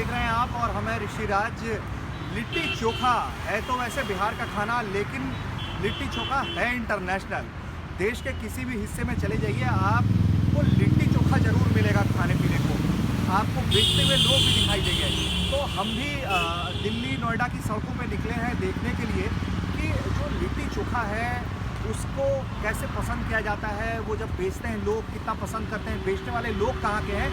देख रहे हैं आप और हमें ऋषिराज। लिट्टी चोखा है तो वैसे बिहार का खाना, लेकिन लिट्टी चोखा है इंटरनेशनल। देश के किसी भी हिस्से में चले जाइए, आपको लिट्टी चोखा ज़रूर मिलेगा खाने पीने को। आपको बेचते हुए लोग भी दिखाई देंगे। तो हम भी दिल्ली नोएडा की सड़कों पे निकले हैं देखने के लिए कि जो लिट्टी चोखा है उसको कैसे पसंद किया जाता है। वो जब बेचते हैं लोग कितना पसंद करते हैं, बेचने वाले लोग कहाँ के हैं।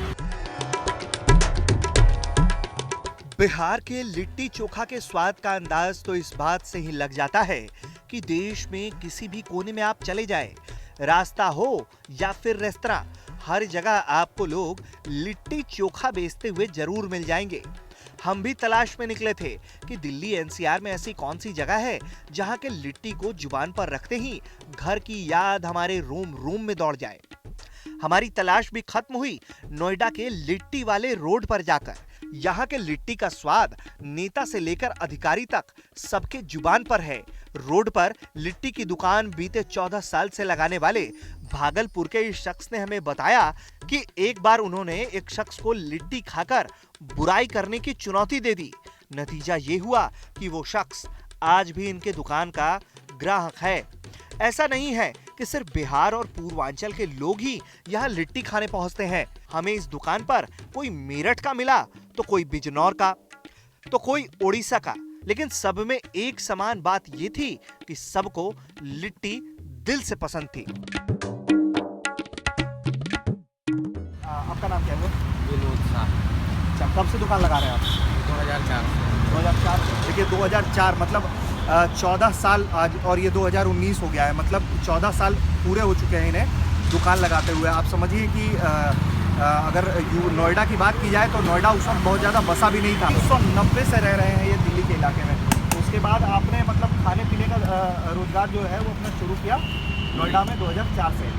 बिहार के लिट्टी चोखा के स्वाद का अंदाज तो इस बात से ही लग जाता है कि देश में किसी भी कोने में आप चले जाएं, रास्ता हो या फिर रेस्तरां, हर जगह आपको लोग लिट्टी चोखा बेचते हुए जरूर मिल जाएंगे। हम भी तलाश में निकले थे कि दिल्ली एनसीआर में ऐसी कौन सी जगह है जहां के लिट्टी को जुबान पर रखते ही घर की याद हमारे रोम रोम में दौड़ जाए। हमारी तलाश भी खत्म हुई नोएडा के लिट्टी वाले रोड पर जाकर। यहाँ के लिट्टी का स्वाद नेता से लेकर अधिकारी तक सबके जुबान पर है। रोड पर लिट्टी की दुकान बीते 14 साल से लगाने वाले भागलपुर के इस शख्स ने हमें बताया कि एक बार उन्होंने एक शख्स को लिट्टी खाकर बुराई करने की चुनौती दे दी। नतीजा ये हुआ कि वो शख्स आज भी इनके दुकान का ग्राहक है। ऐसा नहीं है कि सिर्फ बिहार और पूर्वांचल के लोग ही यहाँ लिट्टी खाने पहुँचते हैं। हमें इस दुकान पर कोई मेरठ का मिला, तो कोई बिजनौर का, तो कोई ओडिशा का, लेकिन सब में एक समान बात ये थी कि सबको लिट्टी दिल से पसंद थी। आपका नाम क्या है? विनोद शाह। अच्छा, कब से दुकान लगा रहे हैं आप? 2004 से। 2004। देखिए 2004 मतलब 14 साल आज, और ये 2019 हो गया है, मतलब 14 साल पूरे हो चुके हैं इन्हें दुकान लगाते हुए। आप समझिए कि अगर नोएडा की बात की जाए तो नोएडा उस वक्त बहुत ज़्यादा बसा भी नहीं था। 1990 से रह रहे हैं ये दिल्ली के इलाके में। उसके बाद आपने मतलब खाने पीने का रोजगार जो है वो अपना शुरू किया नोएडा में 2004 से।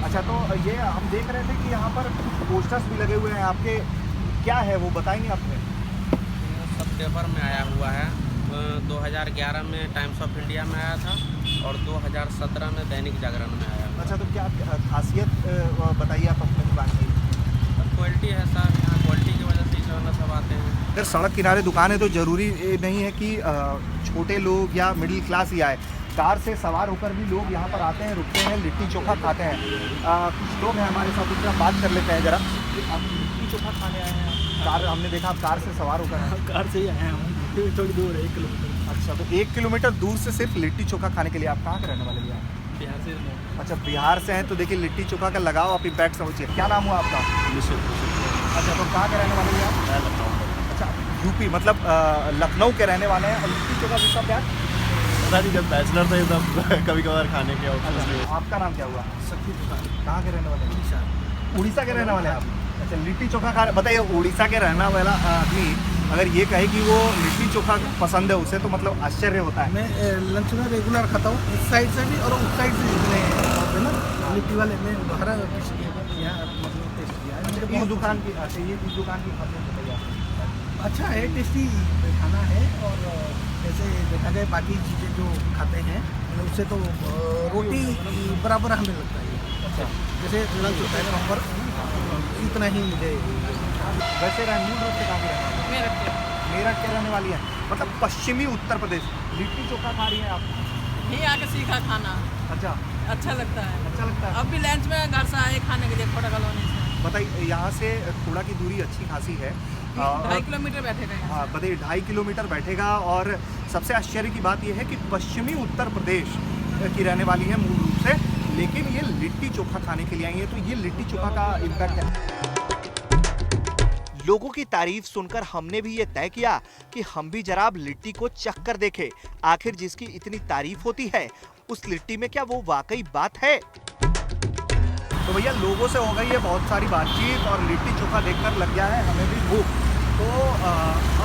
अच्छा, तो ये हम देख रहे थे कि यहाँ पर पोस्टर्स भी लगे हुए हैं आपके, क्या है वो बताएंगे आपने? सब पेपर में आया हुआ है। 2011 में टाइम्स ऑफ इंडिया में आया था और 2017 में दैनिक जागरण में आया। अच्छा, तो क्या खासियत बताइए आप अपने दुकान की? क्वालिटी है सर, यहाँ क्वालिटी की वजह से सब आते हैं। अगर सड़क किनारे दुकान है तो ज़रूरी नहीं है कि छोटे लोग या मिडिल क्लास ही आए। कार से सवार होकर भी लोग यहाँ पर आते हैं, रुकते हैं, लिट्टी चोखा खाते हैं। कुछ लोग हैं हमारे साथ, उनसे हम बात कर लेते हैं ज़रा। आप लिट्टी चोखा खाने आए हैं? कार, हमने देखा आप कार से सवार होकर हैं। कार से ही आए हम, थोड़ी दूर है, 1 किलोमीटर। अच्छा, तो 1 किलोमीटर दूर से सिर्फ लिट्टी चोखा खाने के लिए। आप कहाँ के रहने वाले हैं? बिहार से। अच्छा, बिहार से हैं, तो देखिए लिट्टी चोखा का लगाओ आप इम्पैक्ट समझिए। क्या नाम हुआ आपका? अच्छा, तो कहाँ के रहने वाले हैं आप? मैं लखनऊ। अच्छा, यूपी मतलब लखनऊ के रहने वाले हैं। और लिट्टी चोखा किसका प्यार? सारी जब बैचलर थे तब कभी कभार खाने के। अच्छा, आपका नाम क्या हुआ? सखी दुकान। कहाँ के रहने वाले हैं? उड़ीसा। उड़ीसा के रहने वाले हैं आप? अच्छा, लिट्टी चोखा खा रहे। बताइए, उड़ीसा के रहने वाला आदमी अगर ये कहे कि वो लिट्टी चोखा पसंद है उसे, तो मतलब आश्चर्य होता है। मैं लंच में रेगुलर खाता हूँ, इस साइड से भी और उस साइड से जितने होते हैं ना लिट्टी वाले में बाहर यहाँ मतलब टेस्ट किया है। इस दुकान की, अच्छा ये इस दुकान की खासियत बताइए आप। अच्छा है, टेस्टी खाना है। और जैसे देखा जाए बाकी चीज़ें जो खाते हैं उससे तो रोटी बराबर हमें लगता है। अच्छा, जैसे लंच होता है प्रॉपर, इतना ही मुझे। वैसे मूल रूप से कहाँ के रहने वाले हैं? मेरठ के रहने वाली है, मतलब पश्चिमी उत्तर प्रदेश। लिट्टी चोखा खा रही हैं आप? ही आके सीखा खाना, अच्छा, अच्छा लगता है। अच्छा लगता है। अब भी लंच में घर से आए खाने के लिए फोटा कॉलोनी से। बताइए, यहाँ से थोड़ा की दूरी अच्छी खासी है, 2.5 किलोमीटर बैठेगा यहाँ हाँ, बताइए 2.5 किलोमीटर बैठेगा। और सबसे आश्चर्य की बात यह है कि पश्चिमी उत्तर प्रदेश की रहने वाली है मूल रूप से, लेकिन ये लिट्टी चोखा खाने के लिए आई है। तो ये लिट्टी चोखा का इम्पैक्ट है। लोगों की तारीफ सुनकर हमने भी ये तय किया कि हम भी जरा अब लिट्टी को चख कर देखें। आखिर जिसकी इतनी तारीफ होती है उस लिट्टी में क्या वो वाकई बात है? तो भैया लोगों से हो गई है बहुत सारी बातचीत और लिट्टी चोखा देखकर लग गया है हमें भी भूख। तो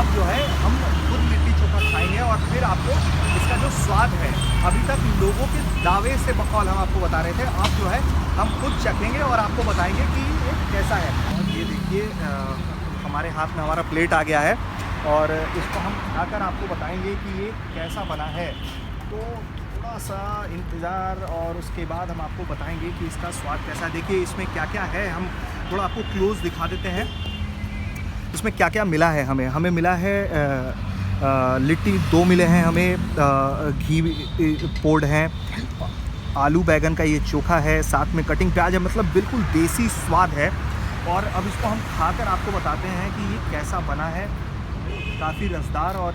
अब जो है हम खुद लिट्टी चोखा खाएंगे और फिर आपको इसका जो स्वाद है, अभी तक लोगों के दावे से बकौल हम आपको बता रहे थे, अब जो है हम खुद चखेंगे और आपको बताएंगे कि ये कैसा है। और ये देखिए हमारे हाथ में हमारा प्लेट आ गया है और इसको हम खाकर आपको बताएंगे कि ये कैसा बना है। तो थोड़ा सा इंतज़ार और उसके बाद हम आपको बताएंगे कि इसका स्वाद कैसा है। देखिए इसमें क्या क्या है, हम थोड़ा आपको क्लोज दिखा देते हैं। इसमें क्या क्या मिला है हमें। हमें मिला है लिट्टी 2 मिले हैं हमें, घी पोड हैं, आलू बैगन का ये चोखा है, साथ में कटिंग प्याज है, मतलब बिल्कुल देसी स्वाद है। और अब इसको हम खाकर आपको बताते हैं कि ये कैसा बना है। काफ़ी रसदार और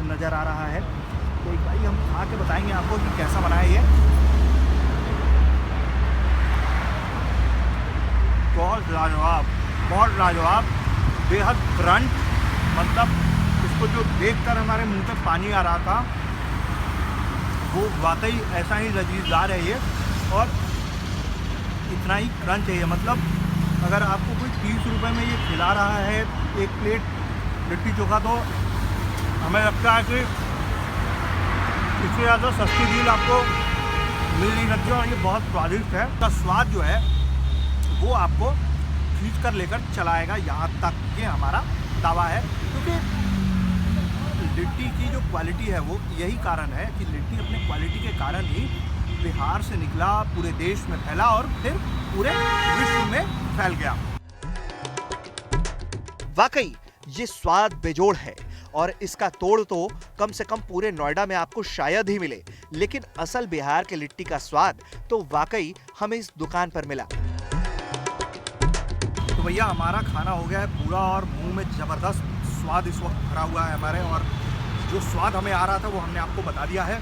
नज़र आ रहा है, तो एक बार हम खा के बताएंगे आपको कि कैसा बना है ये। बहुत लाजवाब, बेहद क्रंच, मतलब इसको जो देखकर हमारे मुंह पे पानी आ रहा था, वो वाकई ऐसा ही लजीजदार है ये, और इतना ही क्रंच है ये। मतलब अगर आपको कोई 30 रुपये में ये खिला रहा है एक प्लेट लिट्टी चोखा, तो हमें लगता है कि इससे ज़्यादा सस्ती डील आपको मिल नहीं सकती। और ये बहुत स्वादिष्ट है, इसका स्वाद जो है वो आपको खींच कर लेकर चलाएगा यहाँ तक, ये हमारा दावा है। क्योंकि लिट्टी की जो क्वालिटी है वो यही कारण है कि लिट्टी अपने क्वालिटी के कारण ही बिहार से निकला, पूरे देश में फैला और फिर पूरे विश्व में फैल गया। वाकई ये स्वाद बेजोड़ है, और इसका तोड़ तो कम से कम पूरे नोएडा में आपको शायद ही मिले। लेकिन असल बिहार के लिट्टी का स्वाद तो वाकई हमें इस दुकान पर मिला। तो भैया हमारा खाना हो गया है पूरा, और मुंह में जबरदस्त स्वाद इस वक्त भरा हुआ है हमारे, और जो स्वाद हमें आ रहा था वो हमने आपको बता दिया है।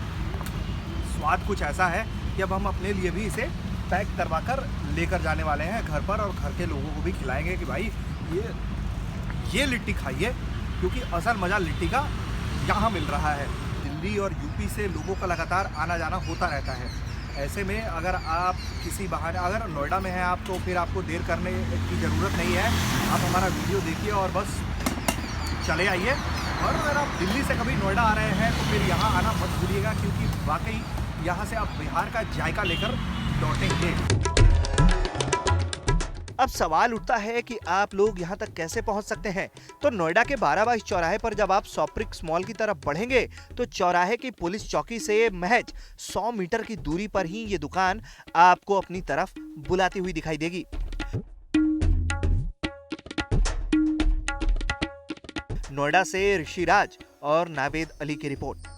स्वाद कुछ ऐसा है कि अब हम अपने लिए भी इसे पैक करवा कर लेकर जाने वाले हैं घर पर, और घर के लोगों को भी खिलाएंगे कि भाई ये लिट्टी खाइए, क्योंकि असल मज़ा लिट्टी का यहाँ मिल रहा है। दिल्ली और यूपी से लोगों का लगातार आना जाना होता रहता है। ऐसे में अगर आप किसी बहाने, अगर नोएडा में हैं आप, तो फिर आपको देर करने की ज़रूरत नहीं है। आप हमारा वीडियो देखिए और बस चले आइए। और अगर आप दिल्ली से कभी नोएडा आ रहे हैं तो फिर यहाँ आना मत भूलिएगा, क्योंकि वाकई यहाँ से आप बिहार का जायका लेकर लौटेंगे। अब सवाल उठता है कि आप लोग यहाँ तक कैसे पहुँच सकते हैं। तो नोएडा के 12/22 चौराहे पर जब आप सॉप्रिक्स मॉल की तरफ बढ़ेंगे तो चौराहे की पुलिस चौकी से महज 100 मीटर की दूरी पर ही ये दुकान आपको अपनी तरफ बुलाती हुई दिखाई देगी। नोएडा से ऋषिराज और नावेद अली की रिपोर्ट।